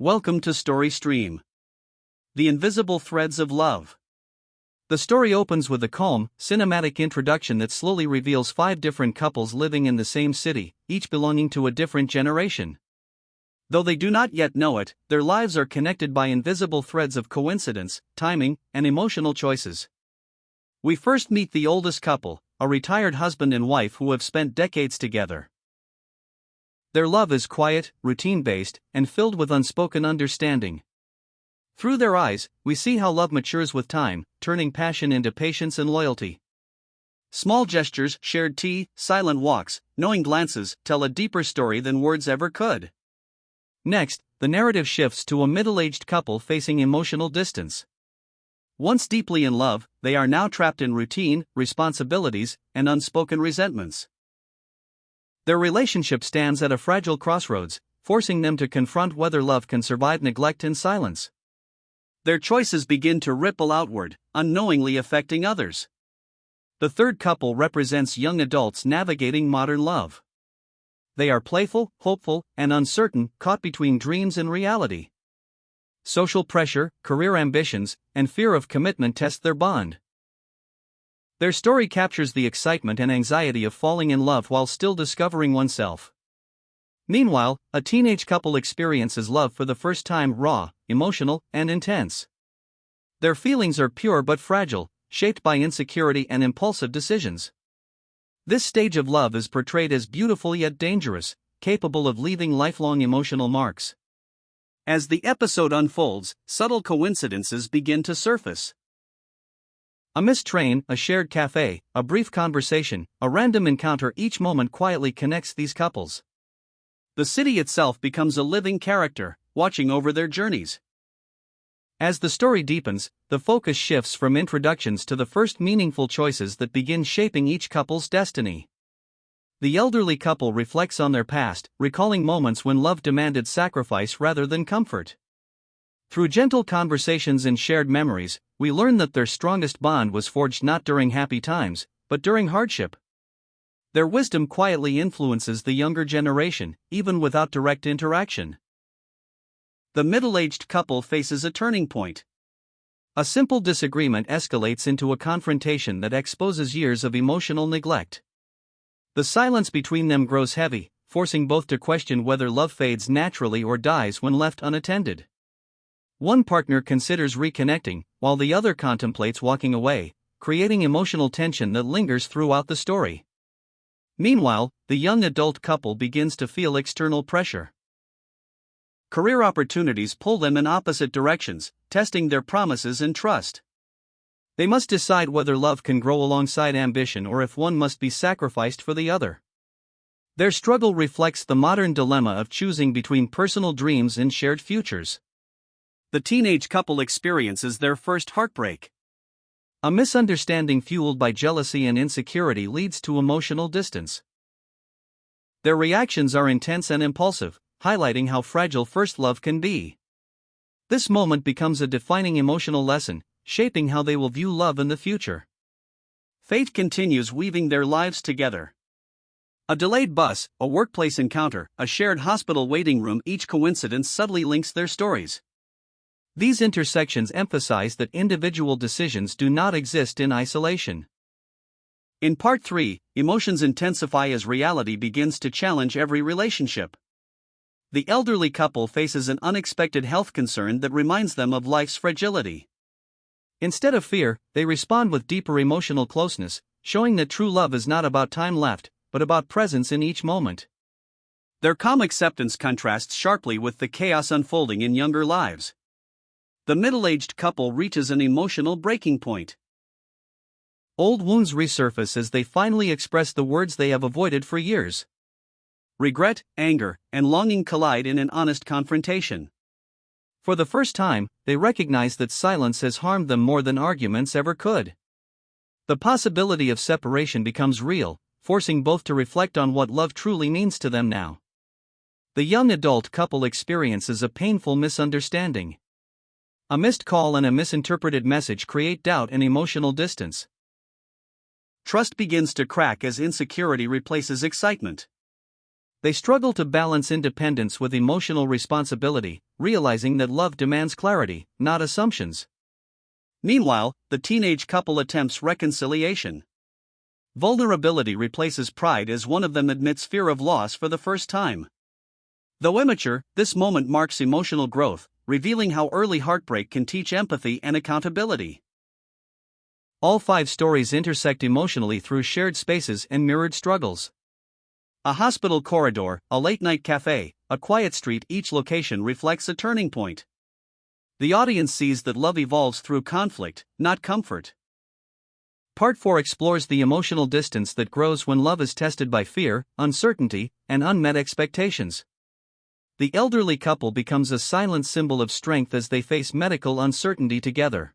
Welcome to Story Stream. The Invisible Threads of Love. The story opens with a calm, cinematic introduction that slowly reveals 5 different couples living in the same city, each belonging to a different generation. Though they do not yet know it, their lives are connected by invisible threads of coincidence, timing, and emotional choices. We first meet the oldest couple, a retired husband and wife who have spent decades together. Their love is quiet, routine-based, and filled with unspoken understanding. Through their eyes, we see how love matures with time, turning passion into patience and loyalty. Small gestures, shared tea, silent walks, knowing glances tell a deeper story than words ever could. Next, the narrative shifts to a middle-aged couple facing emotional distance. Once deeply in love, they are now trapped in routine, responsibilities, and unspoken resentments. Their relationship stands at a fragile crossroads, forcing them to confront whether love can survive neglect and silence. Their choices begin to ripple outward, unknowingly affecting others. The third couple represents young adults navigating modern love. They are playful, hopeful, and uncertain, caught between dreams and reality. Social pressure, career ambitions, and fear of commitment test their bond. Their story captures the excitement and anxiety of falling in love while still discovering oneself. Meanwhile, a teenage couple experiences love for the first time, raw, emotional, and intense. Their feelings are pure but fragile, shaped by insecurity and impulsive decisions. This stage of love is portrayed as beautiful yet dangerous, capable of leaving lifelong emotional marks. As the episode unfolds, subtle coincidences begin to surface. A missed train, a shared cafe, a brief conversation, a random encounter, each moment quietly connects these couples. The city itself becomes a living character, watching over their journeys. As the story deepens, the focus shifts from introductions to the first meaningful choices that begin shaping each couple's destiny. The elderly couple reflects on their past, recalling moments when love demanded sacrifice rather than comfort. Through gentle conversations and shared memories, we learn that their strongest bond was forged not during happy times, but during hardship. Their wisdom quietly influences the younger generation, even without direct interaction. The middle-aged couple faces a turning point. A simple disagreement escalates into a confrontation that exposes years of emotional neglect. The silence between them grows heavy, forcing both to question whether love fades naturally or dies when left unattended. One partner considers reconnecting, while the other contemplates walking away, creating emotional tension that lingers throughout the story. Meanwhile, the young adult couple begins to feel external pressure. Career opportunities pull them in opposite directions, testing their promises and trust. They must decide whether love can grow alongside ambition or if one must be sacrificed for the other. Their struggle reflects the modern dilemma of choosing between personal dreams and shared futures. The teenage couple experiences their first heartbreak. A misunderstanding fueled by jealousy and insecurity leads to emotional distance. Their reactions are intense and impulsive, highlighting how fragile first love can be. This moment becomes a defining emotional lesson, shaping how they will view love in the future. Fate continues weaving their lives together. A delayed bus, a workplace encounter, a shared hospital waiting room, each coincidence subtly links their stories. These intersections emphasize that individual decisions do not exist in isolation. In Part 3, emotions intensify as reality begins to challenge every relationship. The elderly couple faces an unexpected health concern that reminds them of life's fragility. Instead of fear, they respond with deeper emotional closeness, showing that true love is not about time left, but about presence in each moment. Their calm acceptance contrasts sharply with the chaos unfolding in younger lives. The middle-aged couple reaches an emotional breaking point. Old wounds resurface as they finally express the words they have avoided for years. Regret, anger, and longing collide in an honest confrontation. For the first time, they recognize that silence has harmed them more than arguments ever could. The possibility of separation becomes real, forcing both to reflect on what love truly means to them now. The young adult couple experiences a painful misunderstanding. A missed call and a misinterpreted message create doubt and emotional distance. Trust begins to crack as insecurity replaces excitement. They struggle to balance independence with emotional responsibility, realizing that love demands clarity, not assumptions. Meanwhile, the teenage couple attempts reconciliation. Vulnerability replaces pride as one of them admits fear of loss for the first time. Though immature, this moment marks emotional growth, revealing how early heartbreak can teach empathy and accountability. All 5 stories intersect emotionally through shared spaces and mirrored struggles. A hospital corridor, a late-night cafe, a quiet street, each location reflects a turning point. The audience sees that love evolves through conflict, not comfort. Part 4 explores the emotional distance that grows when love is tested by fear, uncertainty, and unmet expectations. The elderly couple becomes a silent symbol of strength as they face medical uncertainty together.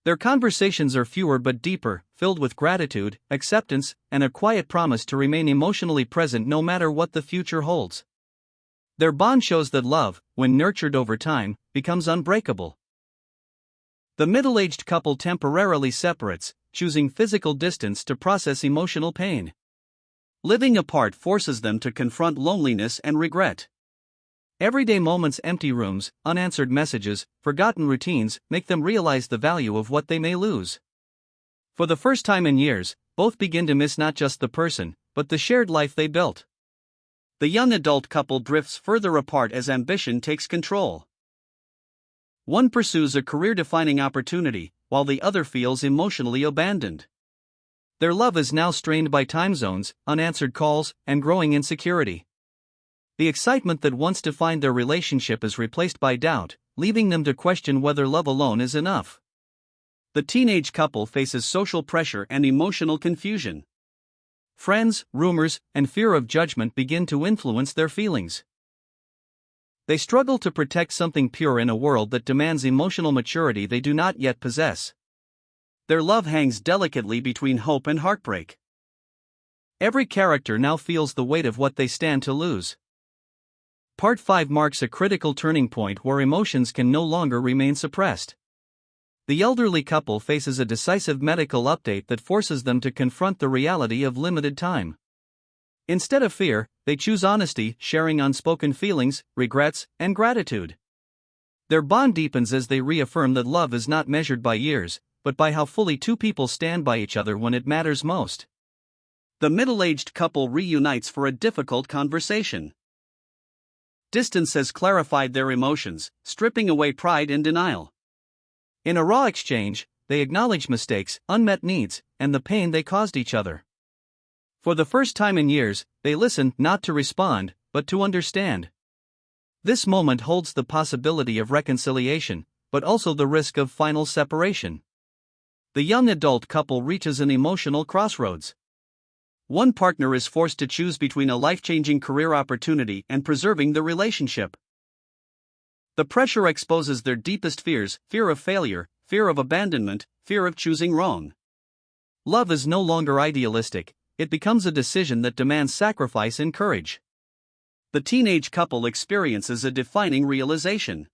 Their conversations are fewer but deeper, filled with gratitude, acceptance, and a quiet promise to remain emotionally present no matter what the future holds. Their bond shows that love, when nurtured over time, becomes unbreakable. The middle-aged couple temporarily separates, choosing physical distance to process emotional pain. Living apart forces them to confront loneliness and regret. Everyday moments, empty rooms, unanswered messages, forgotten routines, make them realize the value of what they may lose. For the first time in years, both begin to miss not just the person, but the shared life they built. The young adult couple drifts further apart as ambition takes control. One pursues a career-defining opportunity, while the other feels emotionally abandoned. Their love is now strained by time zones, unanswered calls, and growing insecurity. The excitement that once defined their relationship is replaced by doubt, leaving them to question whether love alone is enough. The teenage couple faces social pressure and emotional confusion. Friends, rumors, and fear of judgment begin to influence their feelings. They struggle to protect something pure in a world that demands emotional maturity they do not yet possess. Their love hangs delicately between hope and heartbreak. Every character now feels the weight of what they stand to lose. Part 5 marks a critical turning point where emotions can no longer remain suppressed. The elderly couple faces a decisive medical update that forces them to confront the reality of limited time. Instead of fear, they choose honesty, sharing unspoken feelings, regrets, and gratitude. Their bond deepens as they reaffirm that love is not measured by years, but by how fully 2 people stand by each other when it matters most. The middle-aged couple reunites for a difficult conversation. Distance has clarified their emotions, stripping away pride and denial. In a raw exchange, they acknowledge mistakes, unmet needs, and the pain they caused each other. For the first time in years, they listen not to respond, but to understand. This moment holds the possibility of reconciliation, but also the risk of final separation. The young adult couple reaches an emotional crossroads. One partner is forced to choose between a life-changing career opportunity and preserving the relationship. The pressure exposes their deepest fears: fear of failure, fear of abandonment, fear of choosing wrong. Love is no longer idealistic, it becomes a decision that demands sacrifice and courage. The teenage couple experiences a defining realization.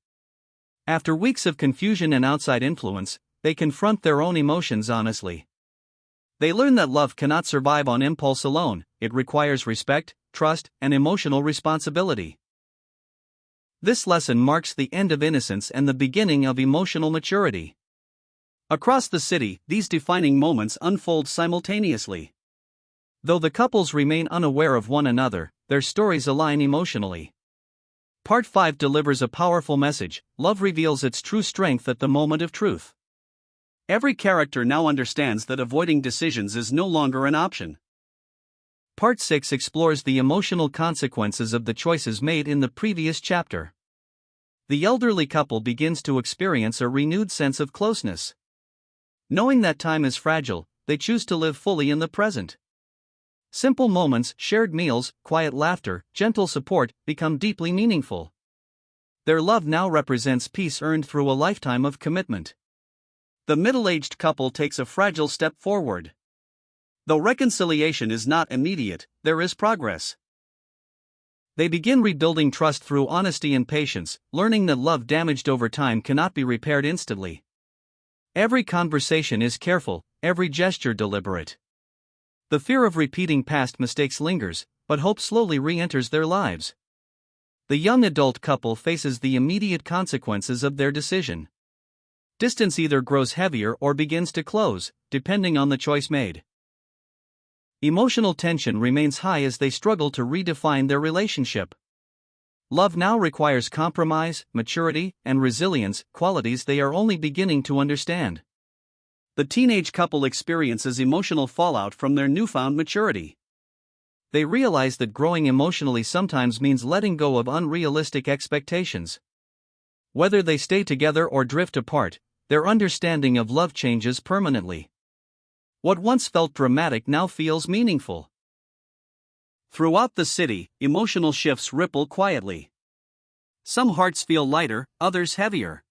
After weeks of confusion and outside influence, they confront their own emotions honestly. They learn that love cannot survive on impulse alone, it requires respect, trust, and emotional responsibility. This lesson marks the end of innocence and the beginning of emotional maturity. Across the city, these defining moments unfold simultaneously. Though the couples remain unaware of one another, their stories align emotionally. Part 5 delivers a powerful message: love reveals its true strength at the moment of truth. Every character now understands that avoiding decisions is no longer an option. Part 6 explores the emotional consequences of the choices made in the previous chapter. The elderly couple begins to experience a renewed sense of closeness. Knowing that time is fragile, they choose to live fully in the present. Simple moments, shared meals, quiet laughter, gentle support, become deeply meaningful. Their love now represents peace earned through a lifetime of commitment. The middle-aged couple takes a fragile step forward. Though reconciliation is not immediate, there is progress. They begin rebuilding trust through honesty and patience, learning that love damaged over time cannot be repaired instantly. Every conversation is careful, every gesture deliberate. The fear of repeating past mistakes lingers, but hope slowly re-enters their lives. The young adult couple faces the immediate consequences of their decision. Distance either grows heavier or begins to close, depending on the choice made. Emotional tension remains high as they struggle to redefine their relationship. Love now requires compromise, maturity, and resilience, qualities they are only beginning to understand. The teenage couple experiences emotional fallout from their newfound maturity. They realize that growing emotionally sometimes means letting go of unrealistic expectations. Whether they stay together or drift apart, their understanding of love changes permanently. What once felt dramatic now feels meaningful. Throughout the city, emotional shifts ripple quietly. Some hearts feel lighter, others heavier.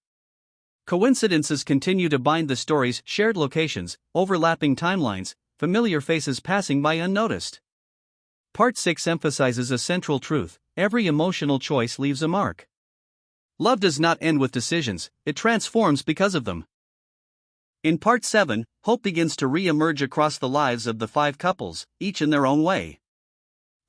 Coincidences continue to bind the stories, shared locations, overlapping timelines, familiar faces passing by unnoticed. Part 6 emphasizes a central truth: every emotional choice leaves a mark. Love does not end with decisions, it transforms because of them. In Part 7, hope begins to re-emerge across the lives of the 5 couples, each in their own way.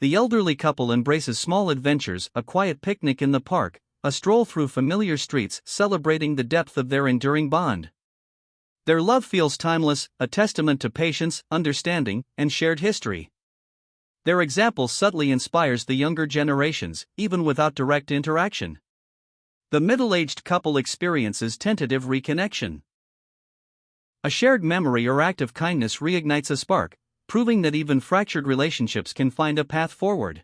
The elderly couple embraces small adventures, a quiet picnic in the park, a stroll through familiar streets, celebrating the depth of their enduring bond. Their love feels timeless, a testament to patience, understanding, and shared history. Their example subtly inspires the younger generations, even without direct interaction. The middle-aged couple experiences tentative reconnection. A shared memory or act of kindness reignites a spark, proving that even fractured relationships can find a path forward.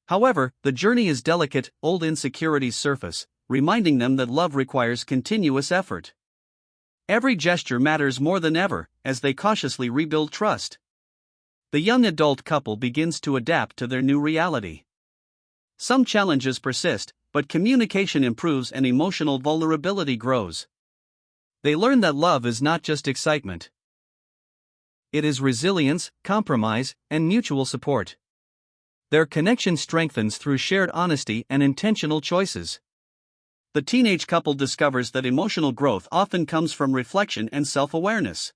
However, the journey is delicate, old insecurities surface, reminding them that love requires continuous effort. Every gesture matters more than ever, as they cautiously rebuild trust. The young adult couple begins to adapt to their new reality. Some challenges persist, but communication improves and emotional vulnerability grows. They learn that love is not just excitement. It is resilience, compromise, and mutual support. Their connection strengthens through shared honesty and intentional choices. The teenage couple discovers that emotional growth often comes from reflection and self-awareness.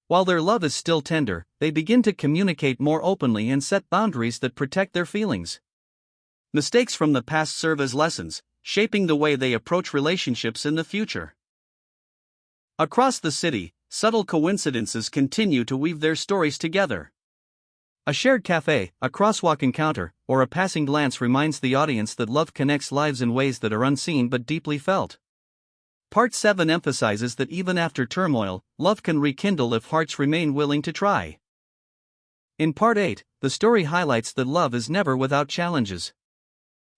While their love is still tender, they begin to communicate more openly and set boundaries that protect their feelings. Mistakes from the past serve as lessons, shaping the way they approach relationships in the future. Across the city, subtle coincidences continue to weave their stories together. A shared cafe, a crosswalk encounter, or a passing glance reminds the audience that love connects lives in ways that are unseen but deeply felt. Part 7 emphasizes that even after turmoil, love can rekindle if hearts remain willing to try. In Part 8, the story highlights that love is never without challenges.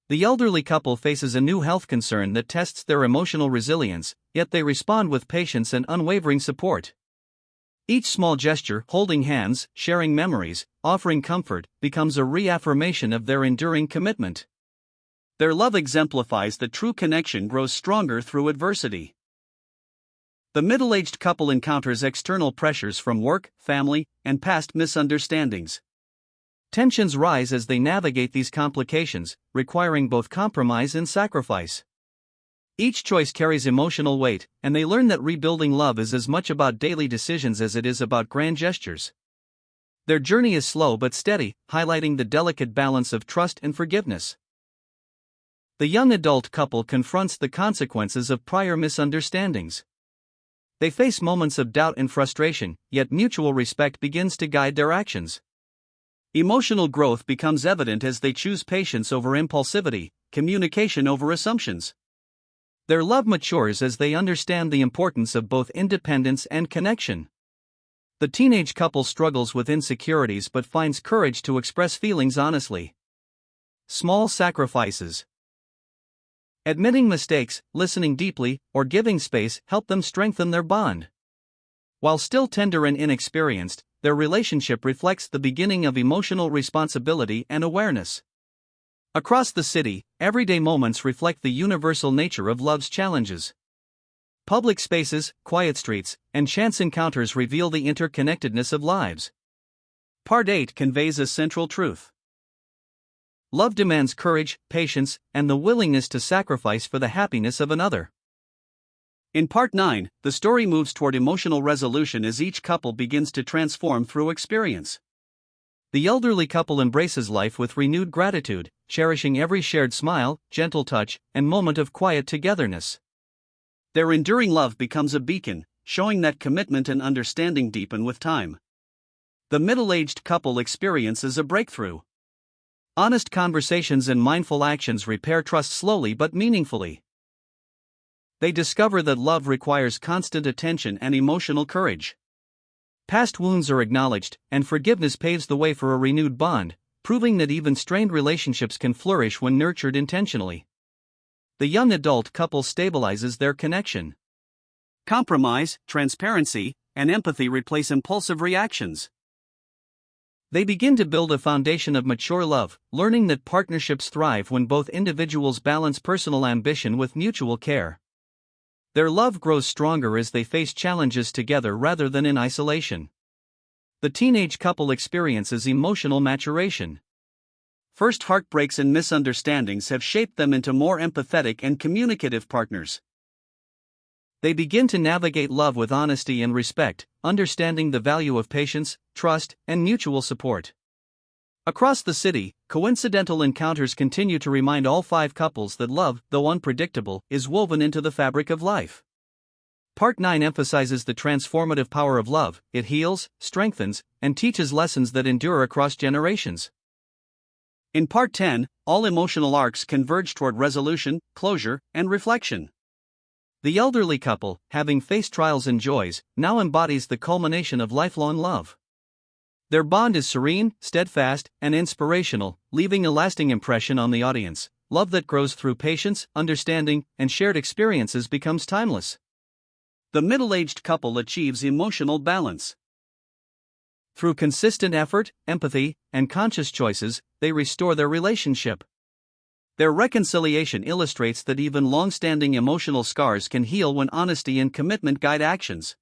The elderly couple faces a new health concern that tests their emotional resilience, yet they respond with patience and unwavering support. Each small gesture, holding hands, sharing memories, offering comfort, becomes a reaffirmation of their enduring commitment. Their love exemplifies that true connection grows stronger through adversity. The middle-aged couple encounters external pressures from work, family, and past misunderstandings. Tensions rise as they navigate these complications, requiring both compromise and sacrifice. Each choice carries emotional weight, and they learn that rebuilding love is as much about daily decisions as it is about grand gestures. Their journey is slow but steady, highlighting the delicate balance of trust and forgiveness. The young adult couple confronts the consequences of prior misunderstandings. They face moments of doubt and frustration, yet mutual respect begins to guide their actions. Emotional growth becomes evident as they choose patience over impulsivity, communication over assumptions. Their love matures as they understand the importance of both independence and connection. The teenage couple struggles with insecurities but finds courage to express feelings honestly. Small sacrifices. Admitting mistakes, listening deeply, or giving space help them strengthen their bond. While still tender and inexperienced, their relationship reflects the beginning of emotional responsibility and awareness. Across the city, everyday moments reflect the universal nature of love's challenges. Public spaces, quiet streets, and chance encounters reveal the interconnectedness of lives. Part 8 conveys a central truth. Love demands courage, patience, and the willingness to sacrifice for the happiness of another. In Part 9, the story moves toward emotional resolution as each couple begins to transform through experience. The elderly couple embraces life with renewed gratitude, cherishing every shared smile, gentle touch, and moment of quiet togetherness. Their enduring love becomes a beacon, showing that commitment and understanding deepen with time. The middle-aged couple experiences a breakthrough. Honest conversations and mindful actions repair trust slowly but meaningfully. They discover that love requires constant attention and emotional courage. Past wounds are acknowledged, and forgiveness paves the way for a renewed bond, proving that even strained relationships can flourish when nurtured intentionally. The young adult couple stabilizes their connection. Compromise, transparency, and empathy replace impulsive reactions. They begin to build a foundation of mature love, learning that partnerships thrive when both individuals balance personal ambition with mutual care. Their love grows stronger as they face challenges together rather than in isolation. The teenage couple experiences emotional maturation. First heartbreaks and misunderstandings have shaped them into more empathetic and communicative partners. They begin to navigate love with honesty and respect, understanding the value of patience, trust, and mutual support. Across the city, coincidental encounters continue to remind all five couples that love, though unpredictable, is woven into the fabric of life. Part 9 emphasizes the transformative power of love. It heals, strengthens, and teaches lessons that endure across generations. In Part 10, all emotional arcs converge toward resolution, closure, and reflection. The elderly couple, having faced trials and joys, now embodies the culmination of lifelong love. Their bond is serene, steadfast, and inspirational, leaving a lasting impression on the audience. Love that grows through patience, understanding, and shared experiences becomes timeless. The middle-aged couple achieves emotional balance. Through consistent effort, empathy, and conscious choices, they restore their relationship. Their reconciliation illustrates that even long-standing emotional scars can heal when honesty and commitment guide actions.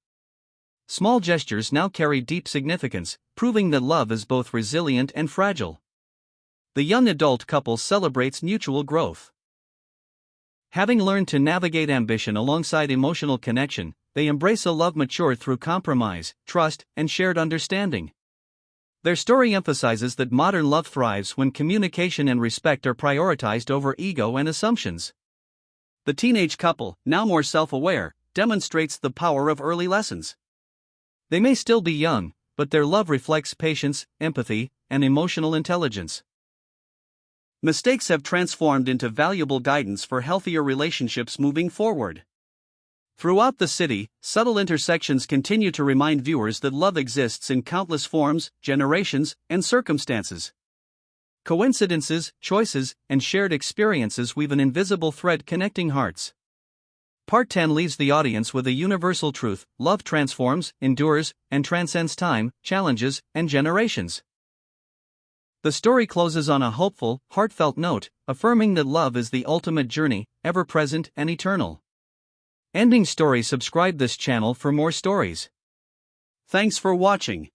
Small gestures now carry deep significance, proving that love is both resilient and fragile. The young adult couple celebrates mutual growth. Having learned to navigate ambition alongside emotional connection, they embrace a love matured through compromise, trust, and shared understanding. Their story emphasizes that modern love thrives when communication and respect are prioritized over ego and assumptions. The teenage couple, now more self-aware, demonstrates the power of early lessons. They may still be young, but their love reflects patience, empathy, and emotional intelligence. Mistakes have transformed into valuable guidance for healthier relationships moving forward. Throughout the city, subtle intersections continue to remind viewers that love exists in countless forms, generations, and circumstances. Coincidences, choices, and shared experiences weave an invisible thread connecting hearts. Part 10 leaves the audience with a universal truth: love transforms, endures, and transcends time, challenges, and generations. The story closes on a hopeful, heartfelt note, affirming that love is the ultimate journey, ever present and eternal. Ending story. Subscribe this channel for more stories. Thanks for watching.